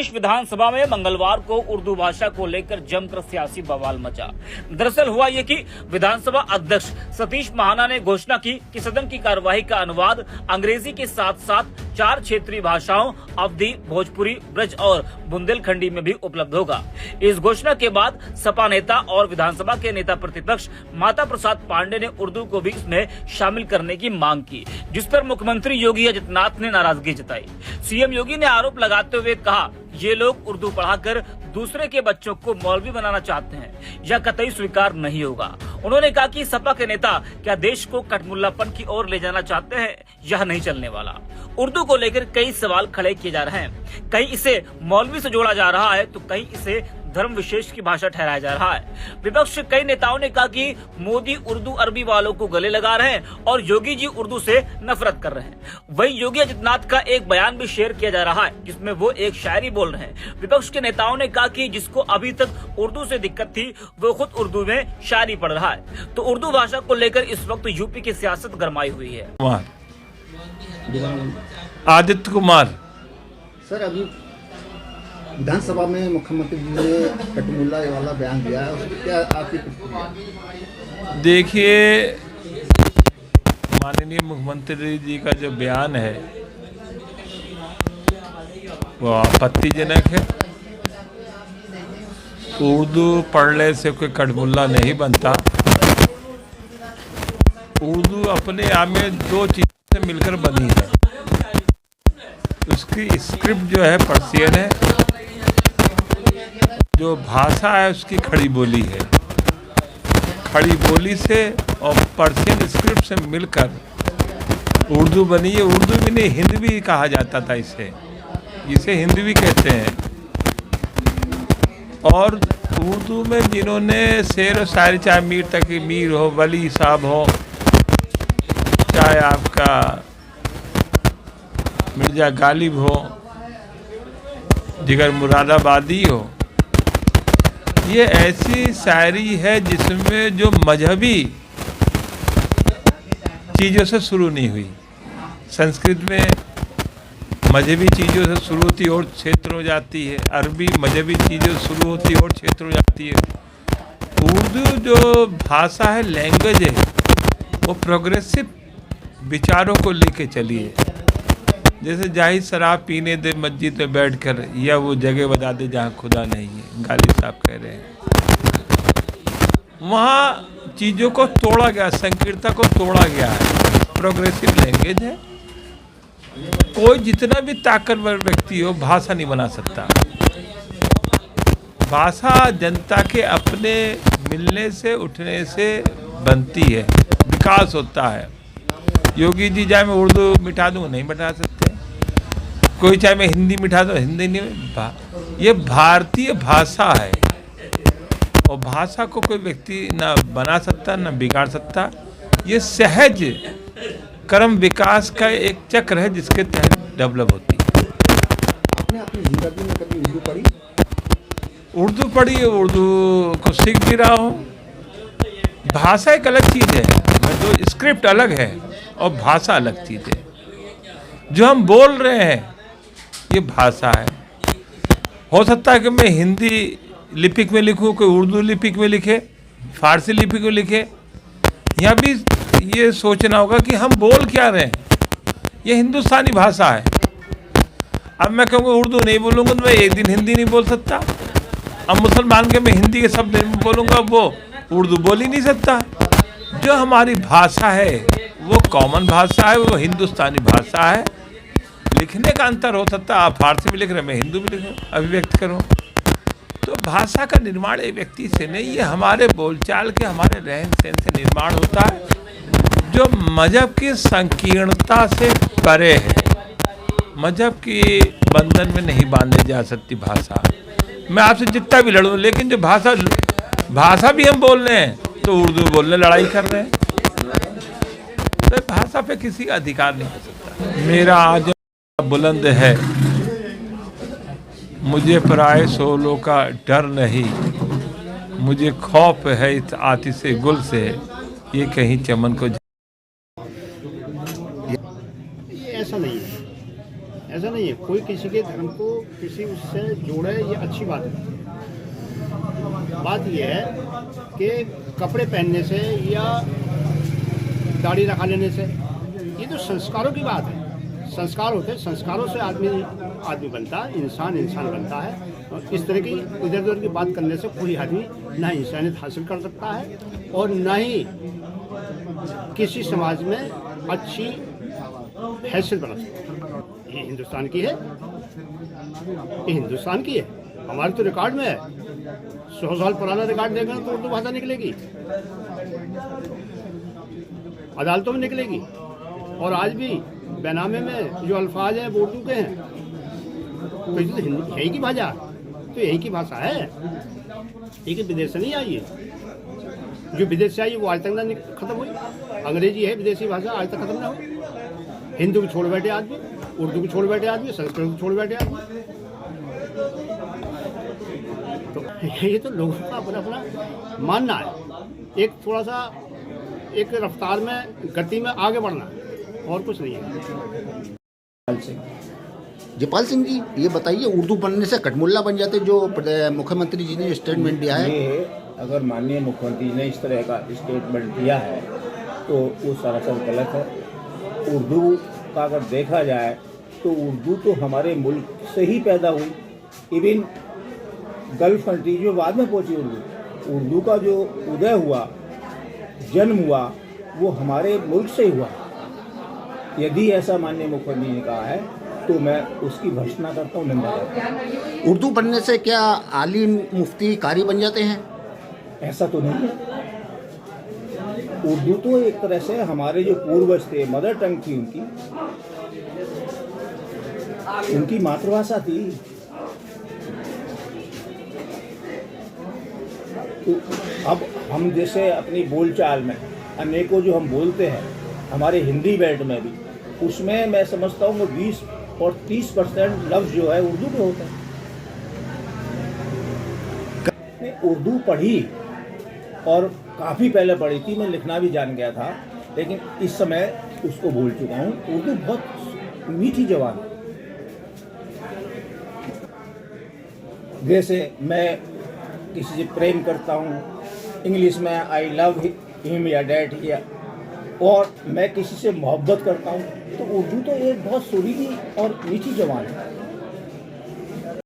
प्रदेश विधानसभा में मंगलवार को उर्दू भाषा को लेकर जमकर सियासी बवाल मचा। दरअसल हुआ ये कि विधानसभा अध्यक्ष सतीश महाना ने घोषणा की कि सदन की कार्यवाही का अनुवाद अंग्रेजी के साथ साथ 4 क्षेत्रीय भाषाओं अवधी, भोजपुरी, ब्रज और बुंदेलखंडी में भी उपलब्ध होगा। इस घोषणा के बाद सपा नेता और विधानसभा के नेता प्रतिपक्ष माता प्रसाद पांडे ने उर्दू को भी इसमें शामिल करने की मांग की, जिस पर मुख्यमंत्री योगी आदित्यनाथ ने नाराजगी जताई। सीएम योगी ने आरोप लगाते हुए कहा, ये लोग उर्दू पढ़ाकर दूसरे के बच्चों को मौलवी बनाना चाहते हैं, यह कतई स्वीकार नहीं होगा। उन्होंने कहा कि सपा के नेता क्या देश को कटमुल्लापन की ओर ले जाना चाहते हैं, यह नहीं चलने वाला। उर्दू को लेकर कई सवाल खड़े किए जा रहे हैं। कहीं इसे मौलवी से जोड़ा जा रहा है तो कहीं इसे धर्म विशेष की भाषा ठहराया जा रहा है। विपक्ष के कई नेताओं ने कहा कि मोदी उर्दू अरबी वालों को गले लगा रहे हैं और योगी जी उर्दू से नफरत कर रहे हैं। वहीं योगी आदित्यनाथ का एक बयान भी शेयर किया जा रहा है, जिसमें वो एक शायरी बोल रहे हैं। विपक्ष के नेताओं ने कहा कि जिसको अभी तक उर्दू से दिक्कत थी वो खुद उर्दू में शायरी पढ़ रहा है। तो उर्दू भाषा को लेकर इस वक्त यूपी की सियासत गरमाई हुई है। आदित्य कुमार सर, अभी विधानसभा में मुख्यमंत्री जी ने कटमुल्ला वाला बयान दिया है, उसकी क्या आपकी प्रतिक्रिया? देखिए, माननीय मुख्यमंत्री जी का जो बयान है वो आपत्तिजनक है। उर्दू पढ़ने से कोई कटमुल्ला नहीं बनता। उर्दू अपने आप में 2 चीज़ों से मिलकर बनी है। उसकी स्क्रिप्ट जो है पर्शियन है, जो भाषा है उसकी खड़ी बोली है। खड़ी बोली से और पर्शियन स्क्रिप्ट से मिलकर उर्दू बनी है। उर्दू भी नहीं, हिंदी भी कहा जाता था इसे हिंदी भी कहते हैं। और उर्दू में जिन्होंने शेर और शायरी, चाहे मीर तकी मीर हो, वली साहब हो, चाहे आपका मिर्जा गालिब हो, जिगर मुरादाबादी हो, ये ऐसी शायरी है जिसमें जो मजहबी चीज़ों से शुरू नहीं हुई। संस्कृत में मजहबी चीज़ों से शुरू होती और क्षेत्र हो जाती है, अरबी मजहबी चीज़ों से शुरू होती और क्षेत्र हो जाती है। उर्दू जो भाषा है, लैंग्वेज है, वो प्रोग्रेसिव विचारों को लेके चली है। जैसे जाहिर शराब पीने दे मस्जिद में बैठकर, या वो जगह बता दे जहाँ खुदा नहीं है, गालिब साहब कह रहे हैं। वहाँ चीज़ों को तोड़ा गया, संकीर्णता को तोड़ा गया है। प्रोग्रेसिव लैंग्वेज है। कोई जितना भी ताकतवर व्यक्ति हो, भाषा नहीं बना सकता। भाषा जनता के अपने मिलने से, उठने से बनती है, विकास होता है। योगी जी चाहे मैं उर्दू मिटा दूँ, नहीं मिटा सकते। कोई चाहे मैं हिंदी मिटा दूँ, हिंदी नहीं। ये भारतीय भाषा है और भाषा को कोई व्यक्ति ना बना सकता, ना बिगाड़ सकता। ये सहज क्रम विकास का एक चक्र है जिसके तहत डेवलप होती है। आपने अपनी जिंदगी में कभी उर्दू पढ़ी? उर्दू पढ़ी है, उर्दू को सीख भी रहा हूँ। भाषा एक अलग चीज़ है, जो स्क्रिप्ट अलग है और भाषा अलग चीज़ है। जो हम बोल रहे हैं ये भाषा है। हो सकता है कि मैं हिंदी लिपिक में लिखूं, कोई उर्दू लिपिक में लिखे, फारसी लिपिक में लिखे। यहाँ भी ये सोचना होगा कि हम बोल क्या रहे हैं। ये हिंदुस्तानी भाषा है। अब मैं कहूँगा उर्दू नहीं बोलूँगा तो मैं एक दिन हिंदी नहीं बोल सकता। अब मुसलमान के मैं हिंदी के शब्द नहीं बोलूँगा, वो उर्दू बोल ही नहीं सकता। जो हमारी भाषा है वो कॉमन भाषा है, वो हिंदुस्तानी भाषा है। लिखने का अंतर हो सकता है, आप फारसी में लिख रहे, मैं हिंदू में लिख रहा हूँ, अभिव्यक्त करूँ। तो भाषा का निर्माण एक व्यक्ति से नहीं, ये हमारे बोलचाल के, हमारे रहन सहन से निर्माण होता है, जो मजहब की संकीर्णता से परे है। मजहब की बंधन में नहीं बांधे जा सकती भाषा। मैं आपसे जितना भी लड़ूँ, लेकिन जो भाषा भी हम बोल रहे हैं तो उर्दू बोलने लड़ाई कर रहे हैं। तो भाषा पे किसी का अधिकार नहीं हो सकता। मेरा आज बुलंद है, मुझे पराए शोलों का डर नहीं, मुझे खौफ है इस आतिशे गुल से, ये कहीं चमन को। ऐसा नहीं है, ऐसा नहीं है। है, कोई किसी के धर्म को किसी उससे जोड़े, ये अच्छी बात है। बात यह है कि कपड़े पहनने से या दाढ़ी रखा लेने से, ये तो संस्कारों की बात है। संस्कार होते हैं, संस्कारों से आदमी बनता है, इंसान बनता है। और इस तरह की इधर उधर की बात करने से कोई आदमी ना इंसानियत हासिल कर सकता है और ना ही किसी समाज में अच्छी हैसियत बना सकता है। ये हिंदुस्तान की है, ये हिंदुस्तान की है। हमारे तो रिकॉर्ड में है, 100 साल पुराना रिकॉर्ड देखें तो उर्दू भाषा निकलेगी, अदालतों में निकलेगी। और आज भी बैनामे में जो अल्फाज हैं वो उर्दू के हैं। तो ये तो यही की भाषा, तो यही की भाषा है, ये विदेश से नहीं आई है। जो विदेश से आई वो आज तक ना खत्म हुई। अंग्रेजी है विदेशी भाषा, आज तक खत्म ना हुई। हिंदू को छोड़ बैठे आदमी, उर्दू को छोड़ बैठे आदमी, संस्कृत को छोड़ बैठे आदमी। तो ये तो लोगों का अपना अपना मानना है। एक थोड़ा सा एक रफ्तार में, गति में आगे बढ़ना है, और कुछ नहीं है। जयपाल सिंह जी, ये बताइए, उर्दू बनने से कटमुल्ला बन जाते, जो मुख्यमंत्री जी ने स्टेटमेंट दिया है? ये अगर माननीय मुख्यमंत्री ने इस तरह का स्टेटमेंट दिया है तो वो सरासर गलत है। उर्दू का अगर देखा जाए तो उर्दू तो हमारे मुल्क से ही पैदा हुई। इवन गल्फ कंट्री जो बाद में पहुंची, उर्दू का जो उदय हुआ, जन्म हुआ, वो हमारे मुल्क से ही हुआ। यदि ऐसा माननीय मुख्यमंत्री ने कहा है तो मैं उसकी भर्त्सना करता हूँ, निंदा करता हूँ। उर्दू बनने से क्या आलिम, मुफ्ती, कारी बन जाते हैं? ऐसा तो नहीं है। उर्दू तो एक तरह से हमारे जो पूर्वज थे, मदर टंग थी उनकी मातृभाषा थी। तो अब हम जैसे अपनी बोलचाल में अनेकों जो हम बोलते हैं, हमारे हिंदी बेल्ट में भी, उसमें मैं समझता हूँ 20 और 30% लफ्ज़ जो है उर्दू के होते हैं। मैंने उर्दू पढ़ी और काफ़ी पहले पढ़ी थी, मैं लिखना भी जान गया था, लेकिन इस समय उसको भूल चुका हूँ। उर्दू बहुत मीठी ज़बान है। जैसे मैं किसी से प्रेम करता हूँ, इंग्लिश में आई लव हिम या डैट, या और मैं किसी से मोहब्बत करता हूँ, तो उर्दू तो एक बहुत सुरीली और मीठी ज़बान है।